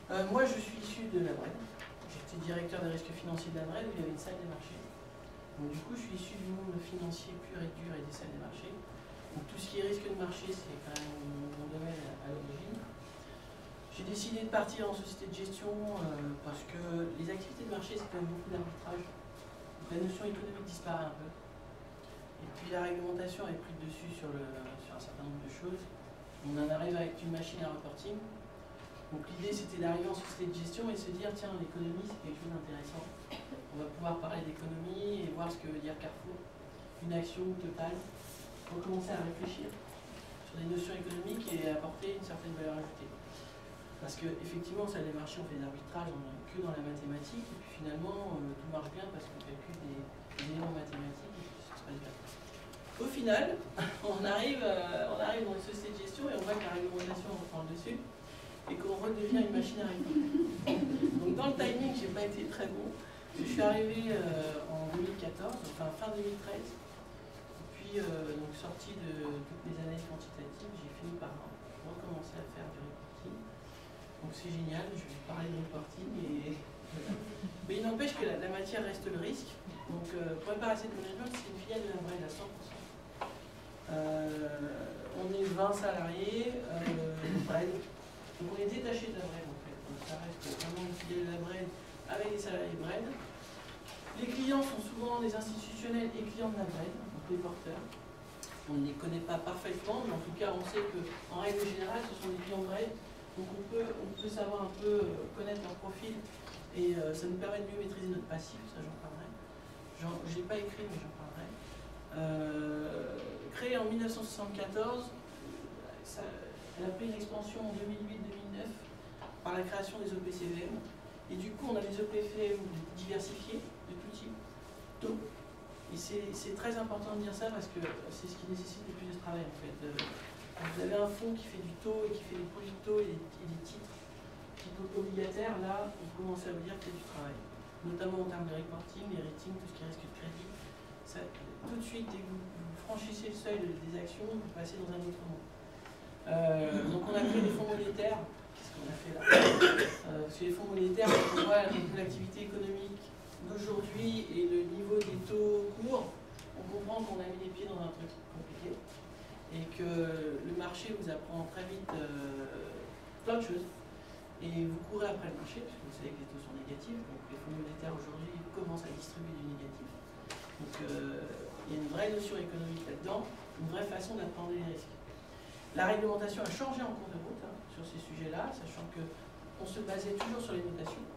Moi, je suis issu de la BRED. J'étais directeur des risques financiers de la BRED, où il y avait une salle des marchés. Donc, du coup, je suis issu du monde financier pur et dur et des salles des marchés. Donc, tout ce qui est risque de marché, c'est quand même mon domaine à l'origine. J'ai décidé de partir en société de gestion parce que les activités de marché, c'est quand même beaucoup d'arbitrage. La notion économique disparaît un peu. Et puis la réglementation est prise dessus sur un certain nombre de choses. On en arrive avec une machine à reporting. Donc l'idée c'était d'arriver en société de gestion et se dire tiens, l'économie c'est quelque chose d'intéressant. On va pouvoir parler d'économie et voir ce que veut dire Carrefour, une action totale. On va commencer à réfléchir sur des notions économiques et apporter une certaine valeur ajoutée. Parce qu'effectivement, ça les marchés, on fait des arbitrages, on n'est que dans la mathématique, et puis finalement, tout marche bien parce qu'on calcule des éléments mathématiques et puis ça se passe bien. Au final, on arrive dans une société de gestion et on voit que la réglementation reprend le dessus et qu'on redevient une machine à régler. Donc dans le timing, j'ai pas été très bon. Je suis arrivé en 2014, enfin fin 2013, et puis donc sorti de toutes mes analyses quantitatives, j'ai fini par recommencer à faire du reporting. Donc c'est génial, je vais parler de reporting et mais il n'empêche que la matière reste le risque. Donc Prépa Asset Management, c'est une filiale de la BRED à 100%. On est 20 salariés, BRED. Donc on est détaché de la BRED en fait. Donc ça reste vraiment une filiale de la BRED avec des salariés BRED. Les clients sont souvent des institutionnels et clients de la BRED, donc les porteurs. On ne les connaît pas parfaitement, mais en tout cas on sait qu'en règle générale ce sont des clients BRED. Donc on peut savoir un peu connaître leur profil et ça nous permet de mieux maîtriser notre passif, ça j'en parlerai. Je n'ai pas écrit mais j'en parlerai. Créée en 1974, elle a pris une expansion en 2008-2009 par la création des OPCVM. Et du coup on a des OPCVM diversifiés de tout type, taux. Et c'est très important de dire ça parce que c'est ce qui nécessite le plus de travail en fait. Vous avez un fonds qui fait du taux et qui fait des produits de taux et des titres obligataires, là, on commence à vous dire qu'il y a du travail. Notamment en termes de reporting, les ratings, tout ce qui est risque de crédit. Ça, tout de suite, dès que vous franchissez le seuil des actions, vous passez dans un autre monde. Donc on a créé des fonds monétaires. Qu'est-ce qu'on a fait là Sur les fonds monétaires, on voit l'activité économique d'aujourd'hui et le niveau des taux courts, on comprend qu'on a mis les pieds dans un truc compliqué. Et que le marché vous apprend très vite plein de choses. Et vous courez après le marché, parce que vous savez que les taux sont négatifs, donc les fonds monétaires aujourd'hui commencent à distribuer du négatif. Donc il y a une vraie notion économique là-dedans, une vraie façon d'appréhender les risques. La réglementation a changé en cours de route sur ces sujets-là, sachant qu'on se basait toujours sur les notations,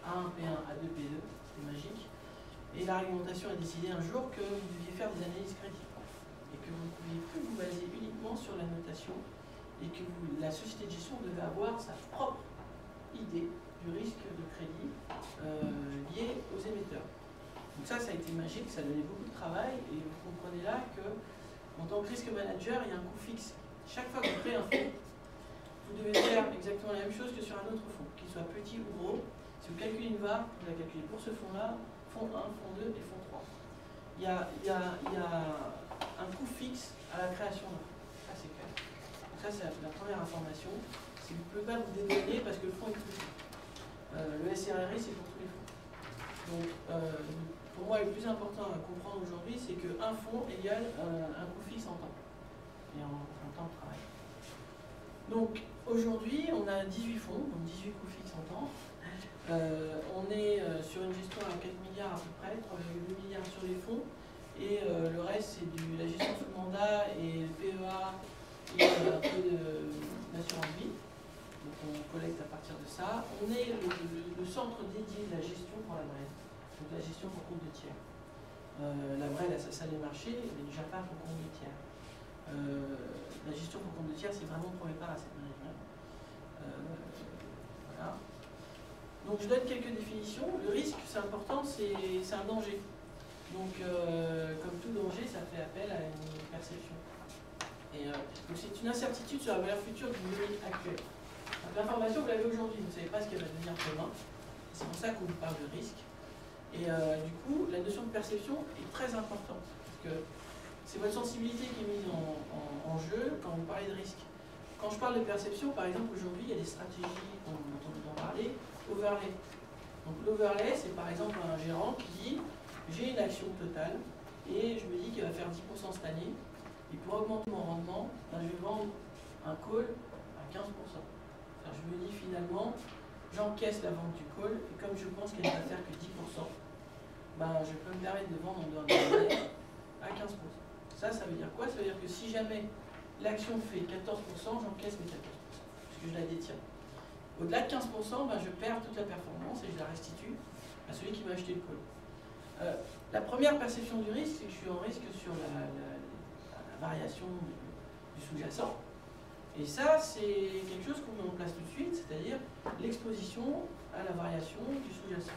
A1, P1, A2, P2, c'était magique. Et la réglementation a décidé un jour que vous deviez faire des analyses crédit. Et que vous ne pouviez plus vous baser uniquement sur la notation et que la société de gestion devait avoir sa propre idée du risque de crédit lié aux émetteurs. Donc ça a été magique, ça a donné beaucoup de travail et vous comprenez là que en tant que risque manager, il y a un coût fixe. Chaque fois que vous créez un fonds, vous devez faire exactement la même chose que sur un autre fonds, qu'il soit petit ou gros. Si vous calculez une VaR, vous la calculez pour ce fonds-là, fonds 1, fonds 2 et fonds 3. Il y a un coût fixe à la création d'un fonds. Ça, c'est clair. Donc ça, c'est la première information. C'est que vous ne pouvez pas vous dédouaner parce que le fonds est plus petit. Le SRRI, c'est pour tous les fonds. Donc, pour moi, le plus important à comprendre aujourd'hui, c'est qu'un fonds égale un coût fixe en temps. Et en temps de travail. Donc, aujourd'hui, on a 18 fonds, donc 18 coûts fixes en temps. On est sur une gestion à 4 milliards à peu près, 3,2 milliards sur les fonds. Et le reste, c'est la gestion sous mandat et le PEA et un peu d'assurance vie. Donc on collecte à partir de ça. On est le centre dédié de la gestion pour la BRED. Donc la gestion pour compte de tiers. La BRED a sa salle des marchés, mais ne gère pas pour compte de tiers. La gestion pour compte de tiers, c'est vraiment pour Prépa Asset Management. Voilà. Donc je donne quelques définitions. Le risque, c'est important, c'est un danger. Donc, comme tout danger, ça fait appel à une perception. Et donc c'est une incertitude sur la valeur future du données actuelle. L'information, vous l'avez aujourd'hui, vous ne savez pas ce qu'elle va devenir demain. C'est pour ça qu'on vous parle de risque. Et du coup, la notion de perception est très importante. Parce que c'est votre sensibilité qui est mise en jeu quand vous parlez de risque. quand je parle de perception, par exemple, aujourd'hui, il y a des stratégies dont on entend parler, overlay. Donc l'overlay, c'est par exemple un gérant qui dit j'ai une action totale et je me dis qu'il va faire 10% cette année, et pour augmenter mon rendement, ben, je vais vendre un call à 15%. Enfin, je me dis finalement, j'encaisse la vente du call, et comme je pense qu'elle ne va faire que 10%, ben, je peux me permettre de vendre en dehors de l'année à 15%. Ça veut dire quoi? Ça veut dire que si jamais l'action fait 14%, j'encaisse mes 14%, parce que je la détiens. Au-delà de 15%, ben, je perds toute la performance et je la restitue à celui qui m'a acheté le call. La première perception du risque, c'est que je suis en risque sur la variation du sous-jacent. Et ça, c'est quelque chose qu'on met en place tout de suite, c'est-à-dire l'exposition à la variation du sous-jacent.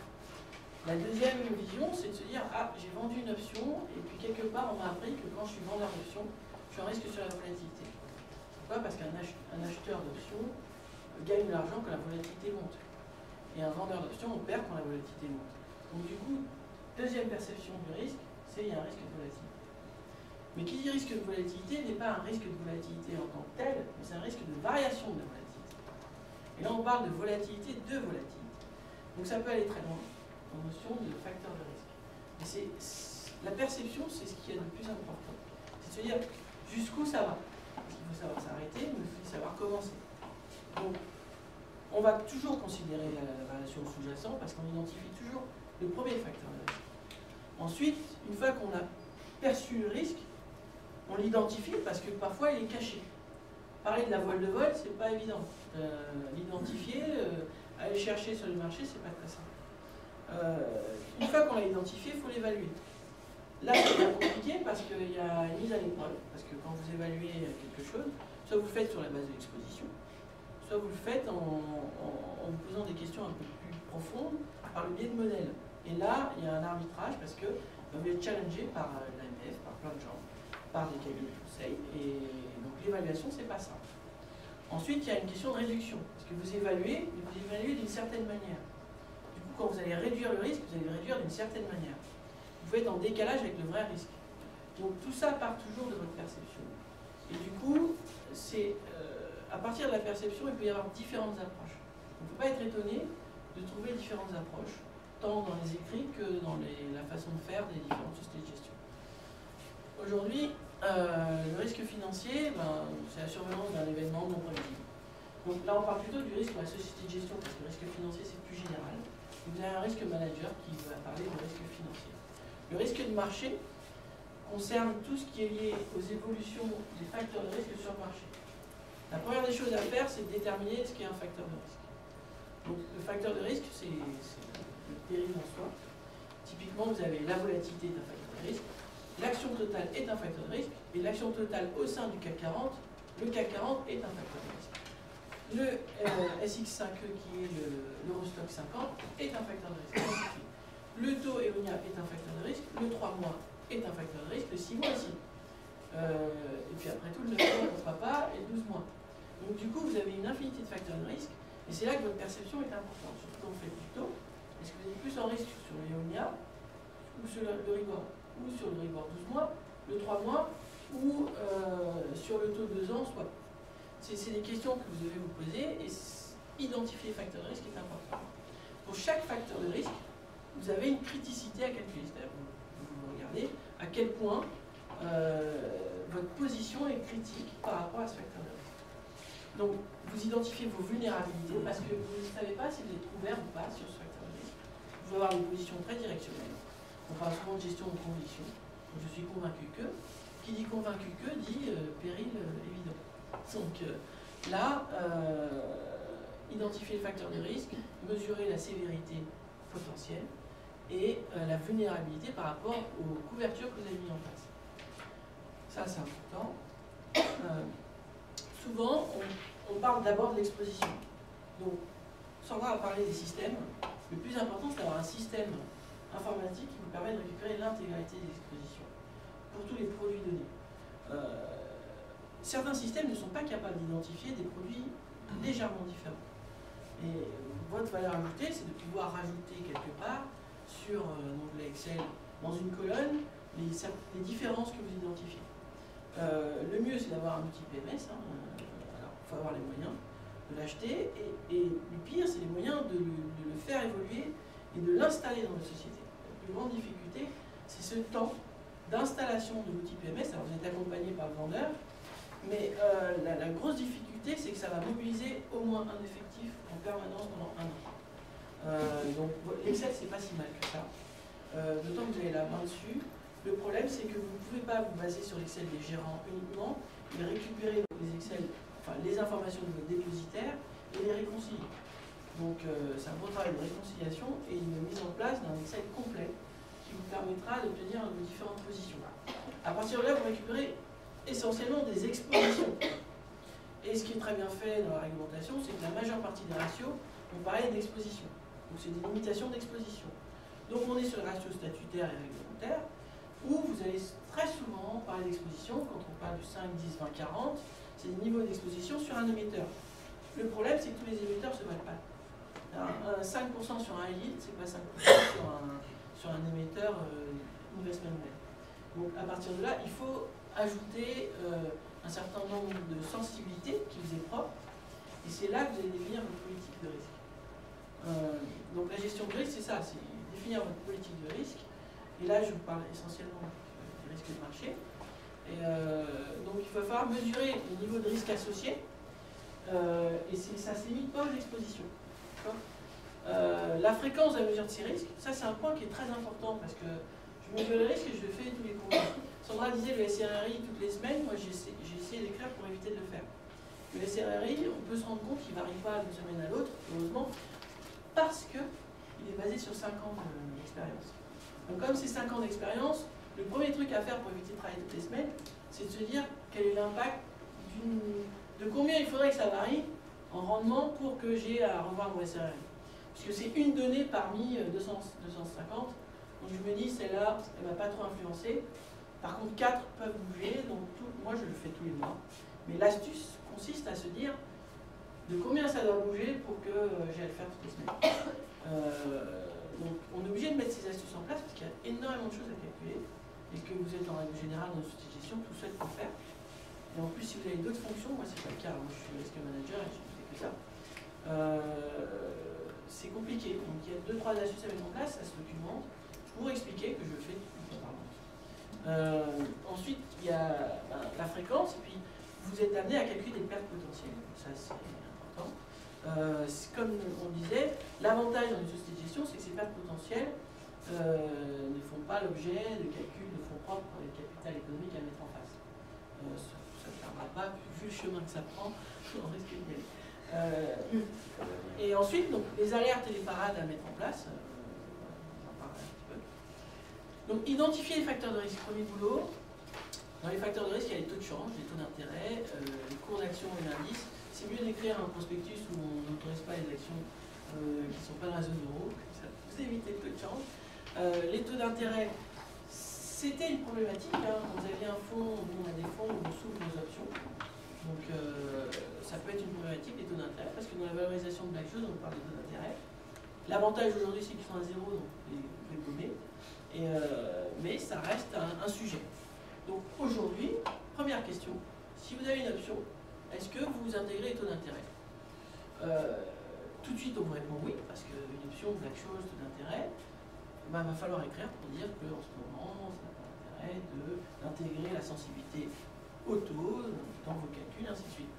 La deuxième vision, c'est de se dire, ah, j'ai vendu une option, et puis quelque part, on m'a appris que quand je suis vendeur d'option, je suis en risque sur la volatilité. Pourquoi? Parce qu'un acheteur d'option gagne de l'argent quand la volatilité monte. Et un vendeur d'option, on perd quand la volatilité monte. Donc du coup, deuxième perception du risque, c'est qu'il y a un risque de volatilité. Mais qui dit risque de volatilité n'est pas un risque de volatilité en tant que tel, mais c'est un risque de variation de la volatilité. Et là, on parle de volatilité de volatilité. Donc ça peut aller très loin en notion de facteur de risque. Mais la perception, c'est ce qui est le plus important. C'est de se dire jusqu'où ça va. Parce qu'il faut savoir s'arrêter, mais il faut savoir commencer. Donc, on va toujours considérer la variation sous-jacente parce qu'on identifie toujours le premier facteur de risque. Ensuite, une fois qu'on a perçu le risque, on l'identifie parce que parfois il est caché. Parler de la voile de vol, c'est pas évident. L'identifier, aller chercher sur le marché, c'est pas très simple. Une fois qu'on l'a identifié, il faut l'évaluer. Là, c'est bien compliqué parce qu'il y a une mise à l'épreuve. Parce que quand vous évaluez quelque chose, soit vous le faites sur la base de l'exposition, soit vous le faites en vous posant des questions un peu plus profondes par le biais de modèles. Et là, il y a un arbitrage parce que vous êtes challengé par l'AMF, par plein de gens, par des cabinets de conseil. Et donc l'évaluation, c'est pas ça. Ensuite, il y a une question de réduction. Parce que vous évaluez, mais vous évaluez d'une certaine manière. Du coup, quand vous allez réduire le risque, vous allez le réduire d'une certaine manière. Vous pouvez être en décalage avec le vrai risque. Donc tout ça part toujours de votre perception. Et du coup, c'est à partir de la perception, il peut y avoir différentes approches. On ne peut pas être étonné de trouver différentes approches, tant dans les écrits que dans la façon de faire des différentes sociétés de gestion. Aujourd'hui, le risque financier, c'est la survenance d'un événement non prévisible. Donc là, on parle plutôt du risque de la société de gestion, parce que le risque financier, c'est plus général. Vous avez un risque manager qui va parler du risque financier. Le risque de marché concerne tout ce qui est lié aux évolutions des facteurs de risque sur le marché. La première des choses à faire, c'est de déterminer ce qu'est un facteur de risque. Donc le facteur de risque, c'est le péril en soi. Typiquement, vous avez la volatilité d'un facteur de risque, l'action totale est un facteur de risque, et l'action totale au sein du CAC 40, le CAC 40 est un facteur de risque. Le SX5E, qui est l'Eurostock 50, est un facteur de risque. Le taux EONIA est un facteur de risque, le 3 mois est un facteur de risque, le 6 mois aussi. Et puis après tout, le 9 mois pourquoi pas, et le 12 mois. Donc du coup, vous avez une infinité de facteurs de risque, et c'est là que votre perception est importante. Surtout quand vous faites du taux, est-ce que vous êtes plus en risque sur l'EONIA, ou sur le RIBOR, ou sur le RIBOR 12 mois, le 3 mois, ou sur le taux 2 ans, soit. C'est des questions que vous devez vous poser, et identifier les facteurs de risque est important. Pour chaque facteur de risque, vous avez une criticité à calculer. C'est-à-dire vous regardez à quel point votre position est critique par rapport à ce facteur de risque. Donc, vous identifiez vos vulnérabilités parce que vous ne savez pas si vous êtes couvert ou pas sur ce facteur de risque. Vous pouvez avoir des positions très directionnelles. On parle souvent de gestion de conviction. Donc, je suis convaincu que. Qui dit convaincu que dit péril évident. Donc là, identifier le facteur de risque, mesurer la sévérité potentielle et la vulnérabilité par rapport aux couvertures que vous avez mises en place. Ça, c'est important. Souvent, on parle d'abord de l'exposition. Donc, Sandra a parlé des systèmes. Le plus important, c'est d'avoir un système informatique qui vous permet de récupérer l'intégralité des expositions pour tous les produits donnés. Certains systèmes ne sont pas capables d'identifier des produits légèrement différents. Et votre valeur ajoutée, c'est de pouvoir rajouter quelque part sur un onglet Excel, dans une colonne, les différences que vous identifiez. Le mieux, c'est d'avoir un outil PMS. Alors, faut avoir les moyens de l'acheter, et le pire, c'est les moyens de le faire évoluer et de l'installer dans la société. La plus grande difficulté, c'est ce temps d'installation de l'outil PMS. Alors vous êtes accompagné par le vendeur, mais la grosse difficulté, c'est que ça va mobiliser au moins un effectif en permanence pendant 1 an. Donc l'Excel, c'est pas si mal que ça. D'autant que vous avez la main dessus. Le problème, c'est que vous ne pouvez pas vous baser sur l'Excel des gérants uniquement, mais récupérer les Excel, enfin les informations de vos dépositaires et les réconcilier. Donc c'est un gros travail de réconciliation et une mise en place d'un Excel complet qui vous permettra d'obtenir vos différentes positions. À partir de là, vous récupérez essentiellement des expositions. Et ce qui est très bien fait dans la réglementation, c'est que la majeure partie des ratios vont parler d'exposition. Donc c'est des limitations d'exposition. Donc on est sur les ratios statutaires et réglementaires, où vous allez très souvent parler d'exposition. Quand on parle du 5, 10, 20, 40, c'est des niveaux d'exposition sur un émetteur. Le problème, c'est que tous les émetteurs ne se valent pas. Alors, 5% sur un yield, c'est pas 5% sur un émetteur investment grade. Donc à partir de là, il faut ajouter un certain nombre de sensibilités qui vous est propre, et c'est là que vous allez définir votre politique de risque. Donc la gestion de risque, c'est ça, c'est définir votre politique de risque, et là je vous parle essentiellement des risques de marché, et donc il va falloir mesurer le niveau de risque associé, et ça ne se limite pas aux expositions. La fréquence de la mesure de ces risques, ça c'est un point qui est très important, parce que je mesure les risques et je le fais tous les cours. Sandra disait le SRRI toutes les semaines, moi j'ai essayé d'écrire pour éviter de le faire. Le SRRI, on peut se rendre compte qu'il ne varie pas d'une semaine à l'autre, heureusement, parce qu'il est basé sur 5 ans d'expérience. Donc comme c'est 5 ans d'expérience, le premier truc à faire pour éviter de travailler toutes les semaines, c'est de se dire quel est l'impact de combien il faudrait que ça varie en rendement pour que j'ai à revoir mon SRRI. Parce que c'est une donnée parmi 250. Donc je me dis, celle-là, elle ne m'a pas trop influencé. Par contre, 4 peuvent bouger, donc moi je le fais tous les mois. Mais l'astuce consiste à se dire de combien ça doit bouger pour que j'ai à le faire toutes les semaines. Donc on est obligé de mettre ces astuces en place parce qu'il y a énormément de choses à calculer. Et que vous êtes en règle générale dans une société de gestion tout seul pour faire. Et en plus, si vous avez d'autres fonctions, moi c'est pas le cas. Moi je suis risque manager et je fais que ça. C'est compliqué. Donc il y a 2-3 astuces à mettre en place, ça se documente. Pour expliquer que je fais ensuite, il y a la fréquence, et puis vous êtes amené à calculer des pertes potentielles. Ça, c'est important. Comme on disait, l'avantage dans une société de gestion, c'est que ces pertes potentielles ne font pas l'objet de calculs de fonds propres pour les capital économiques à mettre en face. Ça ne perdra pas, vu le chemin que ça prend, on risque d'y aller. Et ensuite, donc, les alertes et les parades à mettre en place. Donc, identifier les facteurs de risque, premier boulot. Dans les facteurs de risque, il y a les taux de change, les taux d'intérêt, les cours d'action et l'indice. C'est mieux d'écrire un prospectus où on n'autorise pas les actions qui ne sont pas dans la zone euro, ça vous évite les taux de change. Les taux d'intérêt, c'était une problématique. Hein. Vous aviez un fonds, on a des fonds où on s'ouvre nos options. Donc, ça peut être une problématique, les taux d'intérêt, parce que dans la valorisation de Black-Scholes, on parle des taux d'intérêt. L'avantage aujourd'hui, c'est qu'ils sont à 0, donc vous les gommez. Mais ça reste un sujet. Donc aujourd'hui, première question, si vous avez une option, est-ce que vous intégrez les taux d'intérêt? Tout de suite on vous répond oui, parce qu'une option, Black-Scholes, taux d'intérêt, il va falloir écrire pour dire qu'en ce moment, ça n'a pas l'intérêt d'intégrer la sensibilité au taux dans vos calculs, ainsi de suite.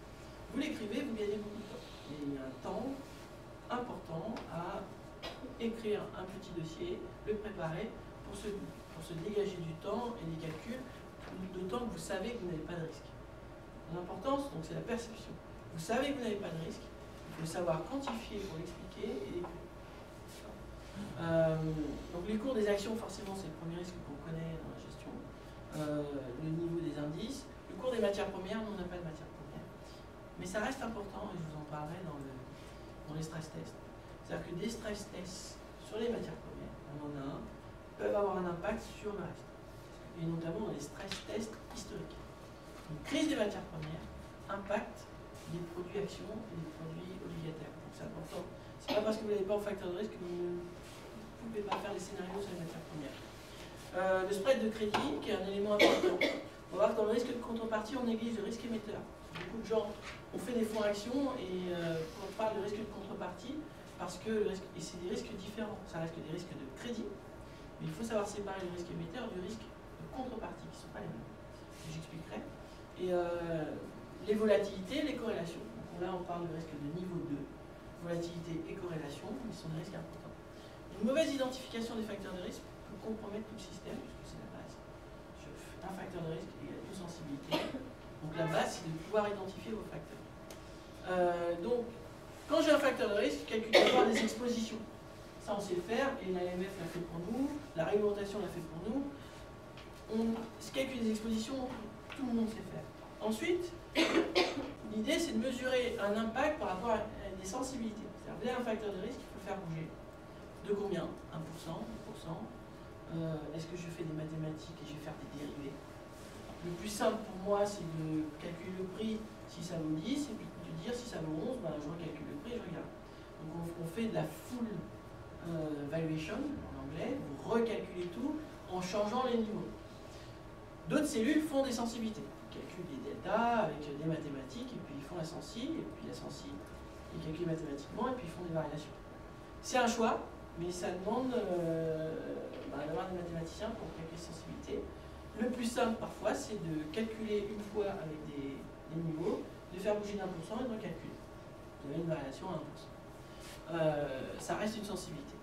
Vous l'écrivez, vous gagnez beaucoup de temps. Et il y a un temps important à écrire un petit dossier, le préparer, pour se dégager du temps et des calculs, d'autant que vous savez que vous n'avez pas de risque. L'importance, donc, c'est la perception. Vous savez que vous n'avez pas de risque, il faut savoir quantifier pour l'expliquer et donc les cours des actions, forcément, c'est le premier risque qu'on connaît dans la gestion. Le niveau des indices. Le cours des matières premières, nous, on n'a pas de matières premières. Mais ça reste important, et je vous en parlerai dans les stress tests. C'est-à-dire que des stress tests sur les matières premières, on en a un, peuvent avoir un impact sur le reste. Et notamment dans les stress tests historiques. Une crise des matières premières impacte les produits actions et les produits obligataires. Donc c'est important. C'est pas parce que vous n'avez pas en facteur de risque que vous ne pouvez pas faire les scénarios sur les matières premières. Le spread de crédit, qui est un élément important. On va voir que dans le risque de contrepartie, on néglige le risque émetteur. beaucoup de gens ont fait des fonds actions et on parle de risque de contrepartie parce que le risque, et c'est des risques différents. Ça reste des risques de crédit, mais il faut savoir séparer le risque émetteur du risque de contrepartie qui ne sont pas les mêmes. J'expliquerai. Et les volatilités, les corrélations. Donc là, on parle de risque de niveau 2. Volatilité et corrélation, mais ce sont des risques importants. Une mauvaise identification des facteurs de risque peut compromettre tout le système, puisque c'est la base. Un facteur de risque égale une sensibilité. Donc la base, c'est de pouvoir identifier vos facteurs. Donc, quand j'ai un facteur de risque, calculer d'abord des expositions. Ça, on sait le faire, et l'AMF l'a fait pour nous, la réglementation l'a fait pour nous. On calcule des expositions, tout le monde sait faire. Ensuite, l'idée, c'est de mesurer un impact par rapport à des sensibilités. C'est-à-dire, vous avez un facteur de risque qu'il faut faire bouger. De combien? 1%, 2%. Est-ce que je fais des mathématiques et je vais faire des dérivés? Le plus simple pour moi, c'est de calculer le prix si ça vaut 10, et puis de dire si ça vaut 11, ben, je recalcule le prix et je regarde. Donc on fait de la full valuation, en anglais, vous recalculez tout en changeant les niveaux. D'autres cellules font des sensibilités. Ils calculent des deltas avec des mathématiques, et puis ils font la sensi, et puis la sensi, ils calculent mathématiquement, et puis ils font des variations. C'est un choix, mais ça demande d'avoir des mathématiciens pour calculer les sensibilités. Le plus simple parfois, c'est de calculer une fois avec des niveaux, de faire bouger d'1% et de recalculer. Vous avez une variation à 1%. Ça reste une sensibilité.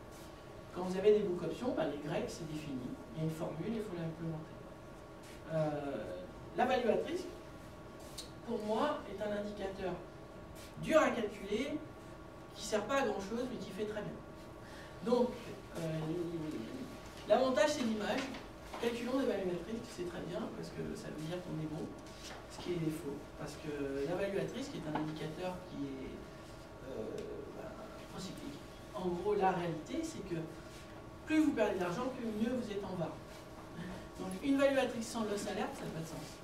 Quand vous avez des book options, les grecs, c'est défini. Il y a une formule, il faut l'implémenter. La value at risk, pour moi, est un indicateur dur à calculer, qui ne sert pas à grand chose, mais qui fait très bien. Donc, l'avantage, c'est l'image. Calculons des value at risk, c'est très bien, parce que ça veut dire qu'on est bon, ce qui est faux. Parce que la value at risk est un indicateur qui est procyclique. En gros, la réalité, c'est que plus vous perdez d'argent, plus mieux vous êtes en bas. Donc, une value at risk sans loss alert, ça n'a pas de sens.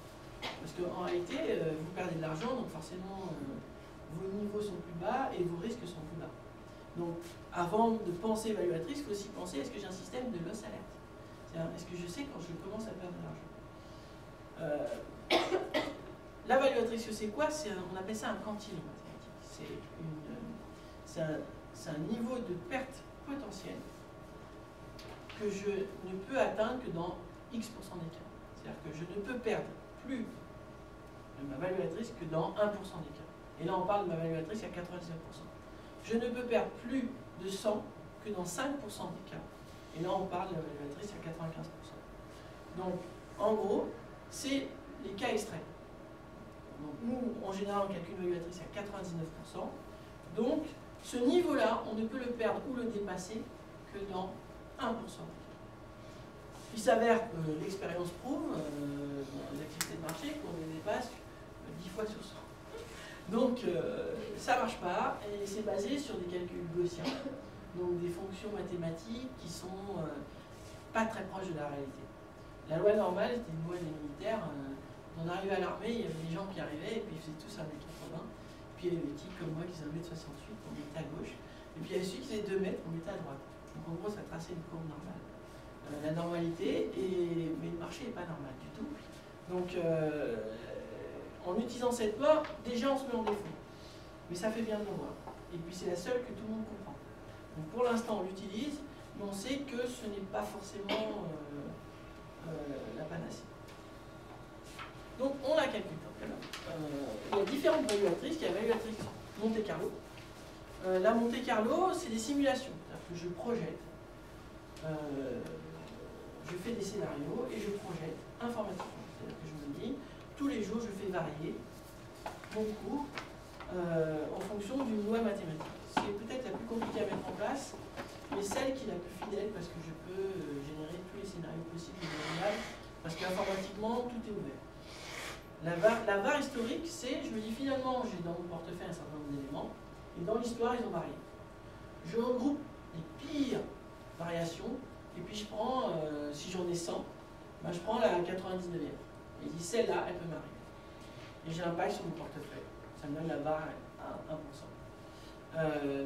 Parce qu'en réalité, vous perdez de l'argent, donc forcément, vos niveaux sont plus bas et vos risques sont plus bas. Donc, avant de penser value at risk, il faut aussi penser, est-ce que j'ai un système de loss alert? Est-ce que je sais quand je commence à perdre de l'argent? La value at risk, c'est quoi? On appelle ça un quantile en mathématiques. C'est un niveau de perte potentielle que je ne peux atteindre que dans X% des cas. C'est-à-dire que je ne peux perdre plus de ma value at risk que dans 1% des cas. Et là, on parle de ma value at risk à 99%. Je ne peux perdre plus de 100 que dans 5% des cas. Et là, on parle de la value at risk à 95%. Donc, en gros, c'est les cas extrêmes. Donc, nous, en général, on calcule une value at risk à 99%. Donc, ce niveau-là, on ne peut le perdre ou le dépasser que dans 1%. Il s'avère que l'expérience prouve, dans les activités de marché, qu'on les dépasse 10 fois sur 100. Donc, ça ne marche pas, et c'est basé sur des calculs gaussiens, donc des fonctions mathématiques qui sont pas très proches de la réalité. La loi normale, c'était une loi des militaires. On arrivait à l'armée, il y avait des gens qui arrivaient, et puis ils faisaient tous 1m80, puis il y avait des types comme moi qui faisaient 1m68, on mettait à gauche, et puis il y avait celui qui faisait 2 mètres, on mettait à droite. Donc en gros, ça traçait une courbe normale. La normalité, mais le marché n'est pas normal du tout. Donc, en utilisant cette loi, déjà on se met en défaut. Mais ça fait bien de le voir. Et puis c'est la seule que tout le monde comprend. Donc pour l'instant, on l'utilise, mais on sait que ce n'est pas forcément la panacée. Donc on la calcule. Il y a différentes value at risk. Il y a la value at risk Monte Carlo. La Monte Carlo, c'est des simulations. C'est-à-dire que je projette. Je fais des scénarios et je projette informatiquement. C'est-à-dire que je me dis, tous les jours, je fais varier mon cours en fonction d'une loi mathématique. C'est peut-être la plus compliquée à mettre en place, mais celle qui est la plus fidèle parce que je peux générer tous les scénarios possibles et imaginables, parce qu'informatiquement, tout est ouvert. La VAR historique, c'est, je me dis finalement, j'ai dans mon portefeuille un certain nombre d'éléments, et dans l'histoire, ils ont varié. Je regroupe les pires variations, et puis je prends, si j'en ai 100, ben je prends la 99e. Et je dis, celle-là, elle peut m'arriver. Et j'ai l'impact sur mon portefeuille. Ça me donne la barre à 1%.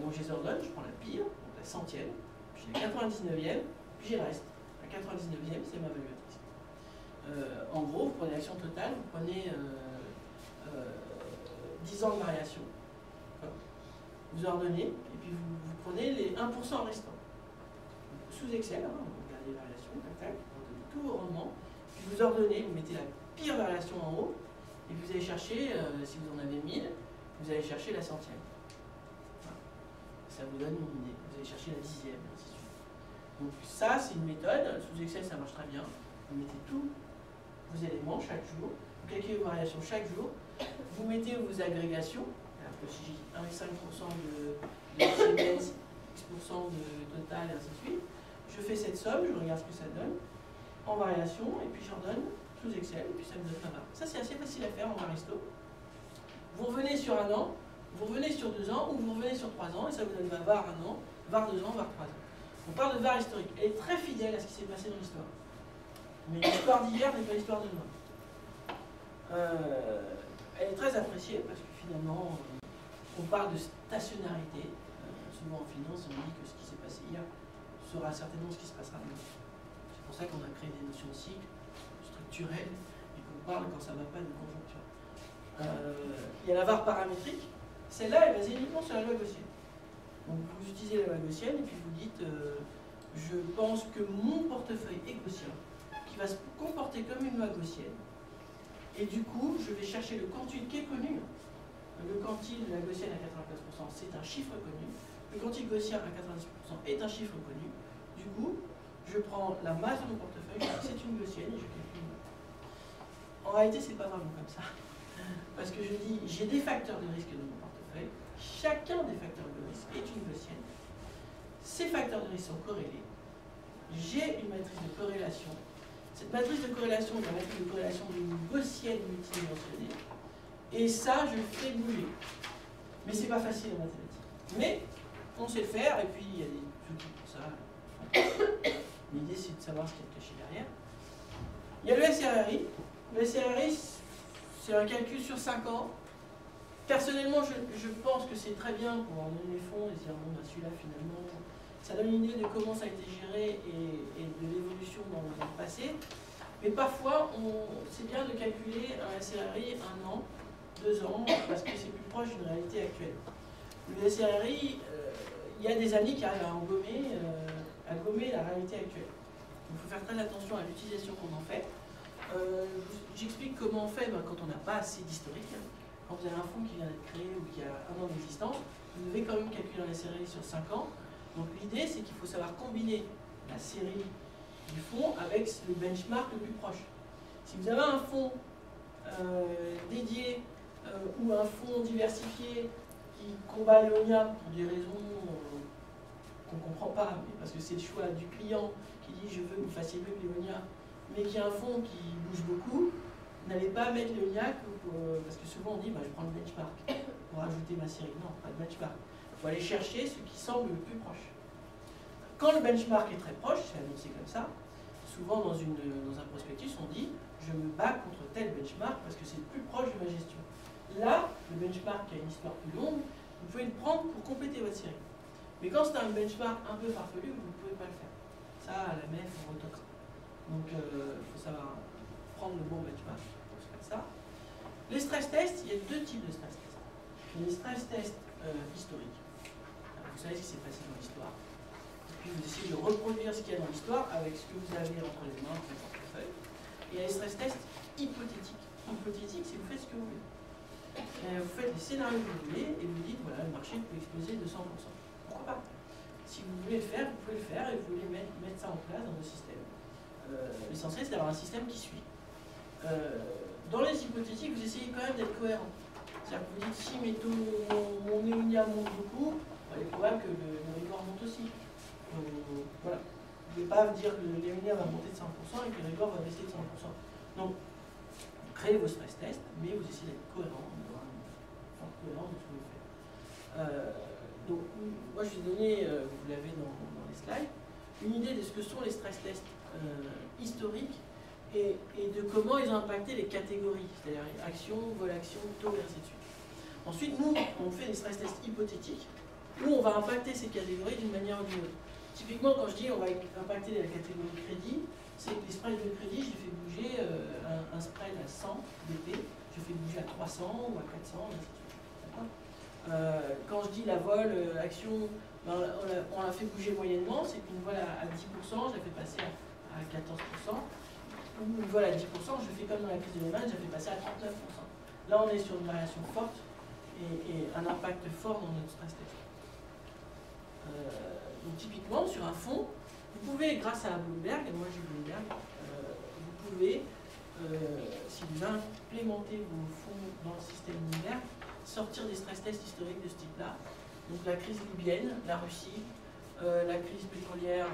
Donc je les ordonne, je prends la pire, donc la 100e, puis la 99e, puis j'y reste. La 99e, c'est ma value at risk. En gros, vous prenez l'action totale, vous prenez 10 ans de variation. Vous ordonnez, et puis vous prenez les 1% restants. Sous Excel, vous regardez les variations, tac, tac, vous ordonnez tous vos rendements, puis vous ordonnez, vous mettez la pire variation en haut, et vous allez chercher, si vous en avez 1000, vous allez chercher la centième. Voilà. Ça vous donne une idée. Vous allez chercher la dixième, et ainsi de suite. Donc ça, c'est une méthode. Sous Excel, ça marche très bien. Vous mettez tous vos éléments chaque jour, vous calculez vos variations chaque jour, vous mettez vos agrégations. Alors que si j'ai 1,5% de CMS, X% de total, et ainsi de suite, je fais cette somme, je regarde ce que ça donne en variation, et puis j'ordonne sous Excel, et puis ça me donne ma barre. Ça, c'est assez facile à faire en Varisto. Vous revenez sur un an, vous revenez sur 2 ans, ou vous revenez sur 3 ans, et ça vous donne ma VAR 1 an, VAR 2 ans, VAR 3 ans. On parle de VAR historique. Elle est très fidèle à ce qui s'est passé dans l'histoire. Mais l'histoire d'hier n'est pas l'histoire de demain. Elle est très appréciée parce que finalement, on parle de stationnarité. Souvent en finance, on dit que ce qui s'est passé hier sera certainement ce qui se passera demain. C'est pour ça qu'on a créé des notions de cycle structurelles et qu'on parle quand ça ne va pas de conjoncture. Il y a la VAR paramétrique. Celle-là est basée uniquement sur la loi gaussienne. Donc vous utilisez la loi gaussienne et puis vous dites je pense que mon portefeuille est gaussien, qui va se comporter comme une loi gaussienne. Et du coup, je vais chercher le quantile qui est connu. Le quantile de la gaussienne à 95%, c'est un chiffre connu. Le quantile gaussien à 90% est un chiffre connu. Du coup, je prends la masse de mon portefeuille, c'est une gaussienne et je calcule. En réalité, c'est pas vraiment comme ça. Parce que je dis, j'ai des facteurs de risque dans mon portefeuille. Chacun des facteurs de risque est une gaussienne. Ces facteurs de risque sont corrélés. J'ai une matrice de corrélation. Cette matrice de corrélation est la matrice de corrélation d'une gaussienne multidimensionnée. Et ça, je le fais bouger. Mais c'est pas facile en mathématiques. Mais on sait le faire, et puis il y a des outils pour ça. L'idée, c'est de savoir ce qui est caché derrière. Il y a le SRRI. Le SRRI, c'est un calcul sur 5 ans. Personnellement, je pense que c'est très bien pour ordonner les fonds et se dire, bon, bah, celui-là, finalement, ça donne une idée de comment ça a été géré et de l'évolution dans le passé. Mais parfois, c'est bien de calculer un SRRI 1 an, 2 ans, parce que c'est plus proche d'une réalité actuelle. Le SRRI, il y a des années qui arrivent à gommer la réalité actuelle. Il faut faire très attention à l'utilisation qu'on en fait. J'explique comment on fait quand on n'a pas assez d'historique. Quand vous avez un fonds qui vient d'être créé ou qui a 1 an d'existence, vous devez quand même calculer un SRRI sur 5 ans. Donc l'idée, c'est qu'il faut savoir combiner la série du fonds avec le benchmark le plus proche. Si vous avez un fonds dédié ou un fonds diversifié qui combat l'éolien pour des raisons qu'on ne comprend pas, mais parce que c'est le choix du client qui dit je veux que vous fassiez mieux que l'éolien, mais qui a un fonds qui bouge beaucoup, n'allez pas mettre l'éolien parce que souvent on dit bah, je prends le benchmark pour ajouter ma série. Non, pas de benchmark. Il faut aller chercher ce qui semble le plus proche. Quand le benchmark est très proche, c'est annoncé comme ça, souvent dans un prospectus on dit je me bats contre tel benchmark parce que c'est le plus proche de ma gestion. Là, le benchmark qui a une histoire plus longue, vous pouvez le prendre pour compléter votre série. Mais quand c'est un benchmark un peu farfelu, vous ne pouvez pas le faire. Ça, à la MEF, on retoque. Donc, il faut savoir prendre le bon benchmark pour faire ça. Les stress tests, il y a 2 types de stress tests. Il y a les stress tests historiques. Alors, vous savez ce qui s'est passé dans l'histoire. Et puis, vous essayez de reproduire ce qu'il y a dans l'histoire avec ce que vous avez entre les mains, entre les portefeuilles. Et il y a les stress tests hypothétiques. Hypothétique, c'est vous faites ce que vous voulez. Vous faites les scénarios que vous voulez et vous dites voilà, le marché peut exploser de 100%. Pourquoi pas? Si vous voulez le faire, vous pouvez le faire et vous voulez mettre ça en place dans vos systèmes. L'essentiel, c'est d'avoir un système qui suit. Dans les hypothétiques, vous essayez quand même d'être cohérent. C'est-à-dire que vous dites si mon éolien monte beaucoup, il est probable que le Euribor monte aussi. Voilà. Vous ne pouvez pas dire que l'éolien va monter de 100% et que le Euribor va baisser de 100%. Donc, vous créez vos stress tests, mais vous essayez d'être cohérent. Cohérence de ce que vous faites. Donc, moi je vais donner, vous l'avez dans les slides, une idée de ce que sont les stress tests historiques et de comment ils ont impacté les catégories, c'est-à-dire action, vol-action, taux et ainsi de suite. Ensuite, nous, on fait des stress tests hypothétiques où on va impacter ces catégories d'une manière ou d'une autre. Typiquement, quand je dis on va impacter la catégorie crédit, c'est que les spreads de crédit, j'ai fait bouger un spread à 100 BP, je fais bouger à 300 ou à 400, et ainsi de suite. Quand je dis la vol, action, ben, on l'a fait bouger moyennement, c'est qu'une vol à 10%, je la fais passer à 14%. Ou une vol à 10%, je fais comme dans la crise de Lehman, je la fais passer à 39%. Là, on est sur une variation forte et un impact fort dans notre stress test. Donc typiquement, sur un fonds, vous pouvez, grâce à Bloomberg, et moi j'ai Bloomberg, vous pouvez, si vous implémentez vos fonds dans le système Bloomberg, sortir des stress tests historiques de ce type-là. Donc la crise libyenne, la Russie, la crise pétrolière,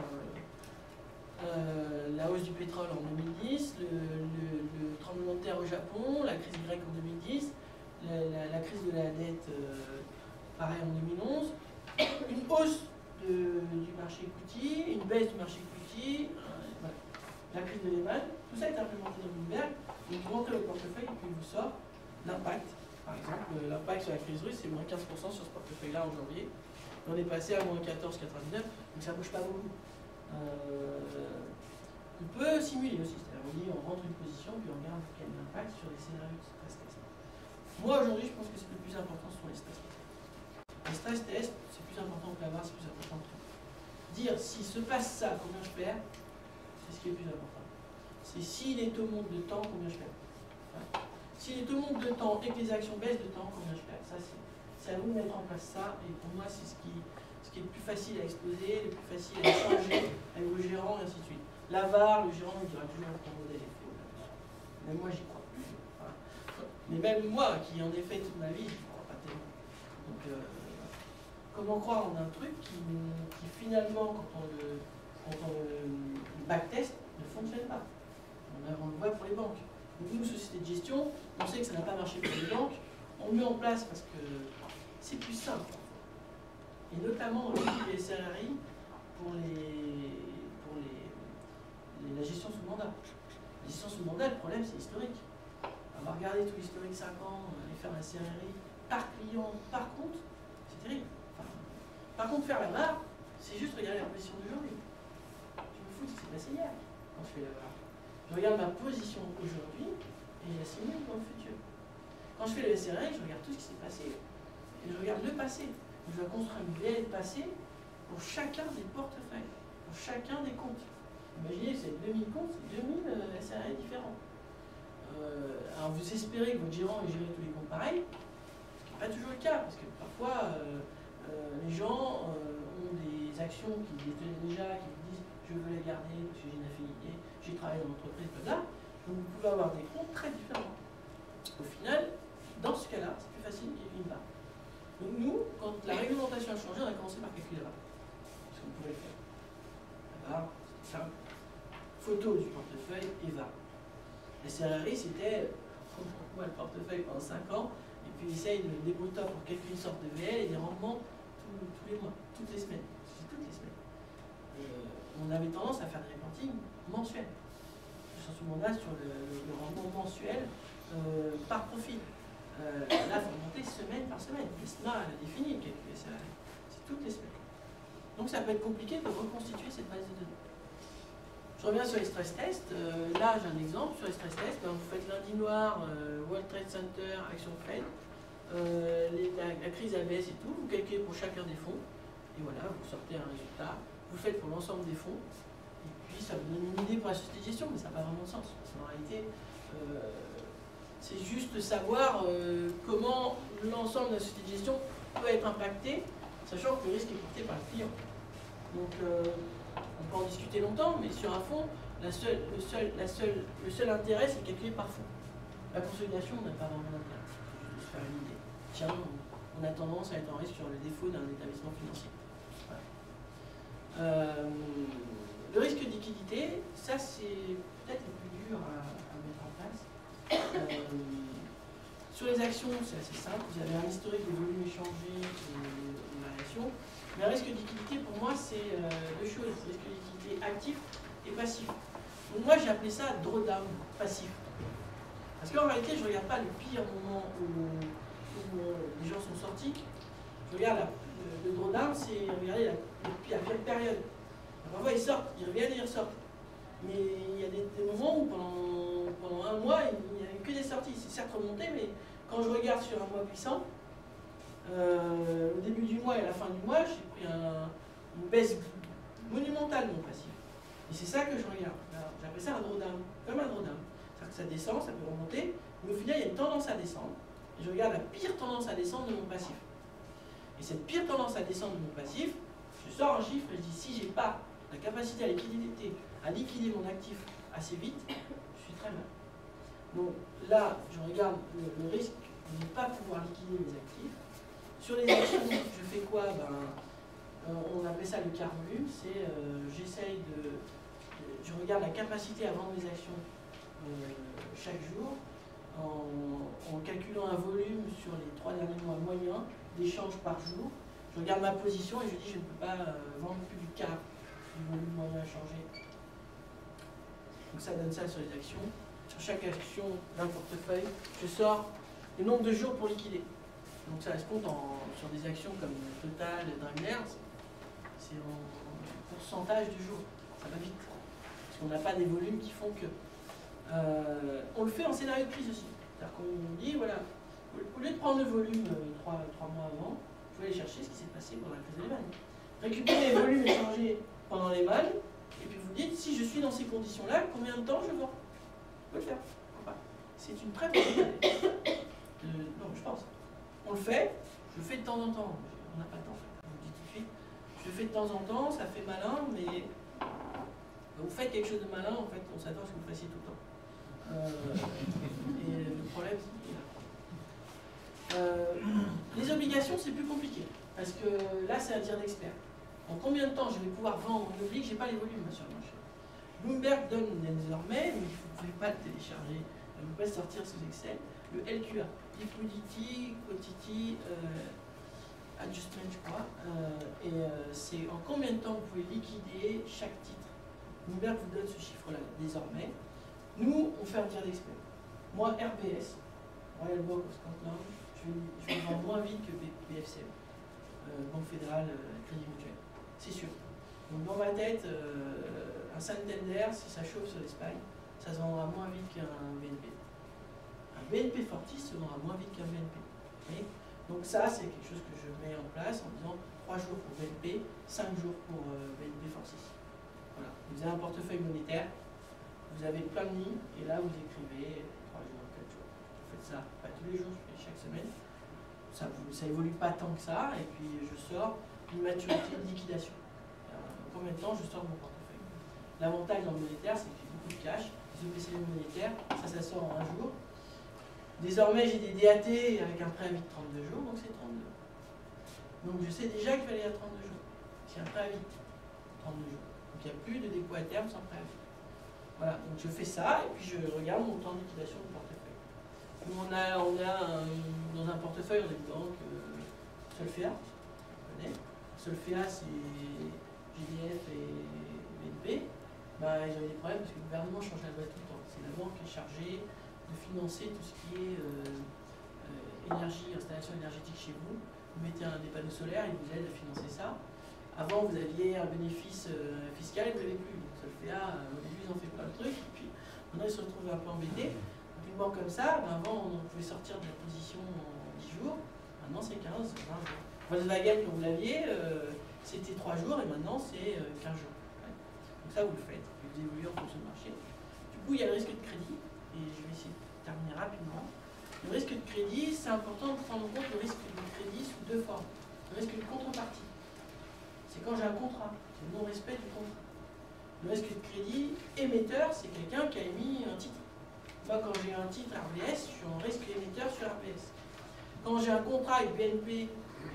la hausse du pétrole en 2010, le tremblement de terre au Japon, la crise grecque en 2010, la crise de la dette, pareil en 2011, une hausse du marché equity, une baisse du marché equity, voilà. La crise de Lehman, tout ça est implémenté dans Bloomberg, donc vous rentrez le portefeuille et puis il vous sort l'impact. Par exemple, l'impact sur la crise russe, c'est moins 15% sur ce portefeuille-là en janvier. On est passé à moins 14,99, donc ça ne bouge pas beaucoup. On peut simuler aussi, c'est-à-dire on rentre une position, puis on regarde quel est l'impact sur les scénarios de stress test. Moi aujourd'hui, je pense que c'est le plus important, ce sont les stress tests. Les stress tests, c'est plus important que la barre, c'est plus important que tout. Dire s'il se passe ça, combien je perds, c'est ce qui est le plus important. C'est si les taux montent de temps, combien je perds. Voilà. Si les taux montent de temps et que les actions baissent de temps, combien je perds. Ça, c'est à vous de mettre en place ça, et pour moi, c'est ce qui est le plus facile à exposer, le plus facile à changer avec vos gérants, et ainsi de suite. La VAR, le gérant, il dira toujours que ton modèle est faux. Même moi, j'y crois plus. Voilà. Mais même moi, qui en ai fait toute ma vie, j'y crois pas tellement. Donc, comment croire en un truc qui finalement, quand on le backtest, ne fonctionne pas. On le voit pour les banques. Donc, nous, société de gestion, on sait que ça n'a pas marché pour les banques, on le met en place parce que c'est plus simple. Et notamment, on utilise les SRRI pour la gestion sous mandat. La gestion sous mandat, le problème, c'est historique. On va regarder tout l'historique 5 ans, et faire un SRRI par client, par compte, c'est terrible. Enfin, par contre, faire la barre, c'est juste regarder la position d'aujourd'hui. Je me fous de ce qui s'est passé hier quand je fais la barre. Je regarde ma position aujourd'hui et je la simule dans le futur. Quand je fais le SRRI, je regarde tout ce qui s'est passé et je regarde le passé. Je dois construire une VL passé pour chacun des portefeuilles, pour chacun des comptes. Imaginez, c'est 2000 comptes, c'est 2000 SRRI différents. Alors vous espérez que votre gérant ait géré tous les comptes pareils, ce qui n'est pas toujours le cas, parce que parfois les gens ont des actions qu'ils détenaient déjà, qui vous disent je veux les garder parce que j'ai une affinité, j'ai travaillé dans l'entreprise, là. Donc vous pouvez avoir des comptes très différents. Au final, dans ce cas-là, c'est plus facile qu'il y ait une barre. Donc nous, quand la réglementation a changé, on a commencé par calculer la barre. Parce qu'on pouvait le faire. La barre, c'est simple. Photo du portefeuille et VAR. Les SRRI, c'était le portefeuille pendant 5 ans, et puis essaye de débrouiller pour calculer une sorte de VL et des rendements tous les mois, toutes les semaines. C'est toutes les semaines. On avait tendance à faire des reportings mensuels. Sur mandat sur le rendement mensuel par profil. Là, il faut monter semaine par semaine. L'ESMA, elle a défini le calcul SRRI. C'est toutes les semaines. Donc ça peut être compliqué de reconstituer cette base de données. Je reviens sur les stress tests. Là, j'ai un exemple sur les stress tests. Ben, vous faites lundi noir, World Trade Center, Action Fed, la crise ABS et tout. Vous calculez pour chacun des fonds. Et voilà, vous sortez un résultat. Vous le faites pour l'ensemble des fonds. Et puis, ça vous donne une idée pour la société de gestion, mais ça n'a pas vraiment de sens. Parce qu'en réalité, c'est juste savoir comment l'ensemble de la société de gestion peut être impacté, sachant que le risque est porté par le client. Donc, on peut en discuter longtemps, mais sur un fonds, le seul intérêt, c'est calculé par fonds. La consolidation, on n'a pas vraiment d'intérêt. Il faut juste se faire une idée. Tiens, on a tendance à être en risque sur le défaut d'un établissement financier. Voilà. Le risque de liquidité, ça c'est peut-être le plus dur à mettre en place. Sur les actions, c'est assez simple. Vous avez un historique de volume échangé et de variation. Mais un risque de liquidité, pour moi, c'est deux choses. Risque de liquidité actif et passif. Donc moi, j'ai appelé ça drawdown passif. Parce qu'en réalité, je ne regarde pas le pire moment où les gens sont sortis. Je regarde le drawdown, c'est regarder la pire période. Parfois, ils sortent, ils reviennent et ils ressortent. Mais il y a des moments où pendant un mois, il n'y a eu que des sorties. C'est certes remonté, mais quand je regarde sur un mois puissant, Au début du mois et à la fin du mois, j'ai pris une baisse monumentale de mon passif. Et c'est ça que je regarde. J'appelle ça un drawdown, comme un drawdown. C'est-à-dire que ça descend, ça peut remonter, mais au final, il y a une tendance à descendre. Et je regarde la pire tendance à descendre de mon passif. Et cette pire tendance à descendre de mon passif, je sors un chiffre et je dis si j'ai pas la capacité à liquider mon actif assez vite, je suis très mal. Donc là, je regarde le risque de ne pas pouvoir liquider mes actifs. Sur les actions, je fais quoi? On appelle ça le carve-volume, c'est je regarde la capacité à vendre mes actions chaque jour en calculant un volume sur les 3 derniers mois moyens d'échanges par jour. Je regarde ma position et je dis je ne peux pas vendre plus du quart du volume moyen échangé. Donc ça donne ça sur les actions. Sur chaque action d'un portefeuille, je sors le nombre de jours pour liquider. Donc ça se compte sur des actions comme Total, Daimler, c'est en pourcentage du jour. Ça va vite. Parce qu'on n'a pas des volumes qui font que. On le fait en scénario de crise aussi. C'est-à-dire qu'on dit, voilà, au lieu de prendre le volume 3 mois avant, je vais aller chercher ce qui s'est passé pendant la crise de Lehman. Récupérer les volumes échangés pendant Lehman, et puis vous dites, si je suis dans ces conditions-là, combien de temps je vends? On peut le faire. C'est une très bonne idée. Non, je pense. On le fait, je le fais de temps en temps. On n'a pas le temps, je vous le dis tout de suite. Je le fais de temps en temps, ça fait malin, mais vous faites quelque chose de malin, en fait, on s'attend à ce que vous fassiez tout le temps. Et le problème, c'est les obligations, c'est plus compliqué. Parce que là, c'est un tir d'expert. En combien de temps je vais pouvoir vendre une oblige? Je n'ai pas les volumes sur le marché. Bloomberg donne désormais, mais vous ne pouvez pas le télécharger, vous ne pouvez pas le sortir sous Excel, le LQA, Liquidity, Quantity, Adjustment, je crois. C'est en combien de temps vous pouvez liquider chaque titre. Bloomberg vous donne ce chiffre-là désormais. Nous, on fait un tir d'expert. Moi, RBS, Royal Bank of Scotland, je vais vendre moins vite que BFCM, Banque Fédérale, Crédit Mutuel. C'est sûr. Donc dans ma tête, un Santander, si ça chauffe sur l'Espagne, ça se vendra moins vite qu'un BNP. Un BNP Fortis se vendra moins vite qu'un BNP. Okay. Donc ça, c'est quelque chose que je mets en place en disant 3 jours pour BNP, 5 jours pour BNP Fortis. Voilà. Vous avez un portefeuille monétaire, vous avez plein de lignes, et là vous écrivez 3 jours, 4 jours. Vous faites ça, pas tous les jours, chaque semaine. Ça évolue pas tant que ça, et puis je sors une maturité de liquidation. Combien de temps je sors de mon portefeuille? L'avantage dans le monétaire, c'est que j'ai beaucoup de cash. Les OPCV monétaires, ça sort en 1 jour. Désormais, j'ai des DAT avec un préavis de 32 jours, donc c'est 32. Donc je sais déjà qu'il va aller à 32 jours. C'est un préavis de 32 jours. Donc il n'y a plus de dépôt à terme sans préavis. Voilà, donc je fais ça et puis je regarde mon temps de liquidation du portefeuille. Nous, on a dans un portefeuille, on a une banque Solfea, on connaît. Solfea, c'est GDF et BNP. Bah, ils ont eu des problèmes parce que le gouvernement change la loi tout le temps. C'est la banque qui est chargée de financer tout ce qui est énergie, installation énergétique chez vous. Vous mettez des panneaux solaires, ils vous aident à financer ça. Avant, vous aviez un bénéfice fiscal et vous n'avez plus. Solfea, au début, ils ont fait plein de trucs, et puis maintenant, ils se retrouvent un peu embêtés. Donc, une banque comme ça, avant, on pouvait sortir de la position en 10 jours. Maintenant, c'est 15, 20 jours. Volkswagen, quand vous l'aviez, c'était 3 jours, et maintenant, c'est 15 jours. Ouais. Donc ça, vous le faites. Vous évoluez en fonction du marché. Du coup, il y a le risque de crédit, et je vais essayer de terminer rapidement. Le risque de crédit, c'est important de prendre en compte le risque de crédit sous 2 formes. Le risque de contrepartie. C'est quand j'ai un contrat, c'est le non-respect du contrat. Le risque de crédit émetteur, c'est quelqu'un qui a émis un titre. Moi, quand j'ai un titre RBS, je suis en risque émetteur sur RBS. Quand j'ai un contrat avec BNP, et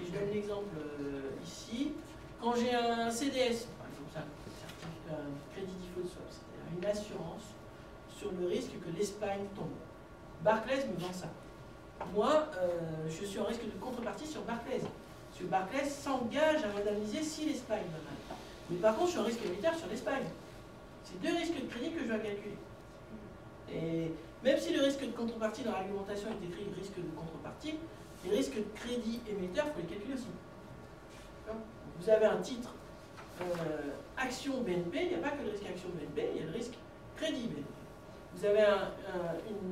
je donne l'exemple ici, quand j'ai un CDS, par exemple, ça, un crédit default swap, c'est-à-dire une assurance sur le risque que l'Espagne tombe. Barclays me vend ça. Moi, je suis en risque de contrepartie sur Barclays. Parce que Barclays s'engage à indemniser si l'Espagne va mal. Mais par contre, je suis en risque émetteur sur l'Espagne. C'est 2 risques de crédit que je dois calculer. Et même si le risque de contrepartie dans l'argumentation est écrit risque de contrepartie, les risques de crédit émetteur, il faut les calculer aussi. Vous avez un titre action BNP, il n'y a pas que le risque action BNP, il y a le risque crédit BNP. Vous avez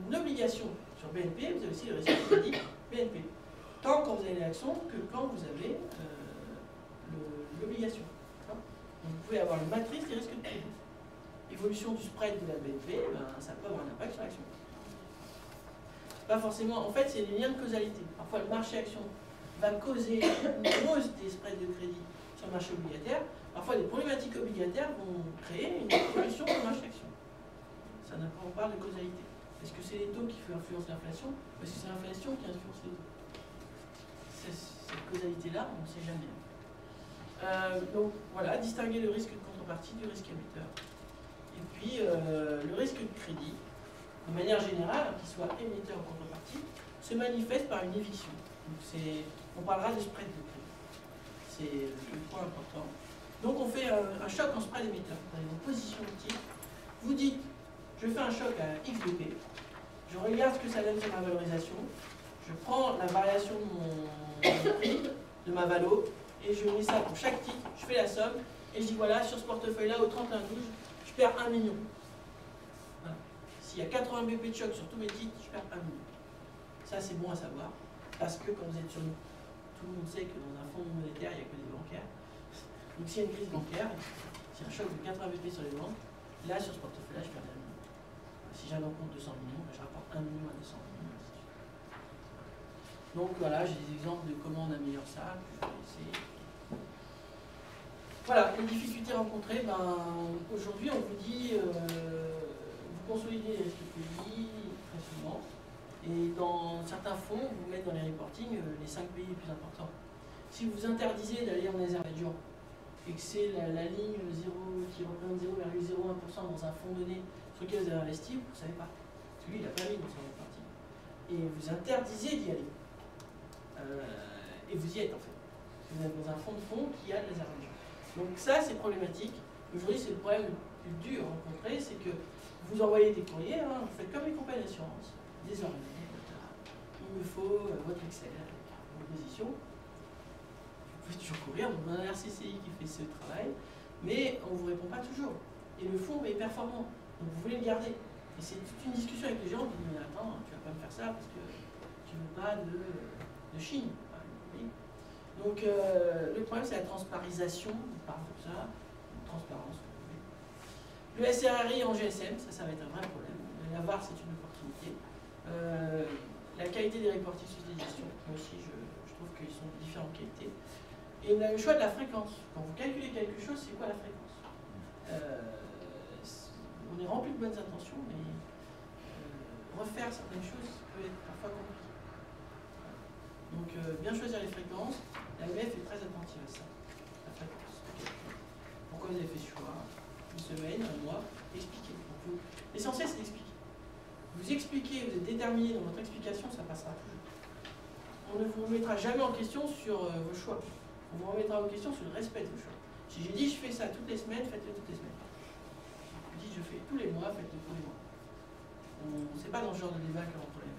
une obligation sur BNP, vous avez aussi le risque crédit BNP. tant quand vous avez l'action que quand vous avez l'obligation. Donc vous pouvez avoir une matrice des risques de crédit. Évolution du spread de la BNP, ben, ça peut avoir un impact sur l'action. Pas forcément, en fait, c'est des liens de causalité. Parfois, le marché action va causer une hausse des spreads de crédit sur le marché obligataire. Parfois, les problématiques obligataires vont créer une évolution du marché action. Ça, on parle de causalité. Est-ce que c'est les taux qui influencent l'inflation ou est-ce que c'est l'inflation qui influence les taux? Cette causalité-là, on ne sait jamais. Donc voilà, distinguer le risque de contrepartie du risque émetteur. Et puis le risque de crédit, de manière générale, qu'il soit émetteur ou contrepartie, se manifeste par une éviction. Donc on parlera de spread de crédit. C'est le point important. Donc on fait un choc en spread émetteur. Vous avez une position de titre. Vous dites, je fais un choc à XBP. Je regarde ce que ça donne sur ma valorisation. Je prends la variation de mon prix, de ma valo, et je mets ça pour chaque titre. Je fais la somme, et je dis voilà, sur ce portefeuille-là, au 31-12, je perds 1 million. Voilà. S'il y a 80 BP de choc sur tous mes titres, je perds 1 million. Ça, c'est bon à savoir, parce que quand vous êtes sur nous, tout le monde sait que dans un fonds monétaire, il n'y a que des bancaires. Donc s'il y a une crise bancaire, s'il y a un choc de 80 BP sur les banques, là, sur ce portefeuille-là, je perds 1 million. Si j'avais en compte 200 millions, je rapporte 1 million à 200 millions. Donc voilà, j'ai des exemples de comment on améliore ça. Voilà, les difficultés rencontrées, aujourd'hui on vous dit, vous consolidez les risques de crédit très souvent, et dans certains fonds, vous mettez dans les reporting les 5 pays les plus importants. Si vous interdisez d'aller en Azerbaïdjan, et que c'est la ligne 0 qui représente 0,01% dans un fonds donné sur lequel vous avez investi, vous ne savez pas. Parce que lui, il n'a pas mis dans son reporting. Et vous interdisez d'y aller. Et vous y êtes en fait. Vous êtes dans un fonds de fonds qui a de l'Azerbaïdjan. Donc ça, c'est problématique. Aujourd'hui, c'est le problème le plus dur à rencontrer, c'est que vous envoyez des courriers, hein, vous faites comme les compagnies d'assurance. Désormais, il me faut votre Excel avec vos positions. Vous pouvez toujours courir, on a un RCCI qui fait ce travail, mais on ne vous répond pas toujours. Et le fonds est performant, donc vous voulez le garder. Et c'est toute une discussion avec les gens qui disent mais attends, tu ne vas pas me faire ça parce que tu ne veux pas de Chine. Oui. Donc le problème c'est la transparisation, on parle de ça, transparence. Le SRRI en GSM, ça va être un vrai problème. La VAR c'est une opportunité. La qualité des reportings sur les gestions, moi aussi je trouve qu'ils sont de différentes qualités. Et on a le choix de la fréquence. Quand vous calculez quelque chose, c'est quoi la fréquence? On est rempli de bonnes intentions, mais refaire certaines choses peut être parfois compliqué. Donc bien choisir les fréquences, l'AMF est très attentive à ça, la fréquence. Pourquoi vous avez fait ce choix? Une semaine, un mois, expliquez. L'essentiel c'est d'expliquer. Vous expliquez, vous êtes déterminé dans votre explication, ça passera toujours. On ne vous remettra jamais en question sur vos choix. On vous remettra en question sur le respect de vos choix. Si j'ai dit je fais ça toutes les semaines, faites-le toutes les semaines. Si je dis je fais tous les mois, faites-le tous les mois. C'est pas dans ce genre de débat que l'on problème.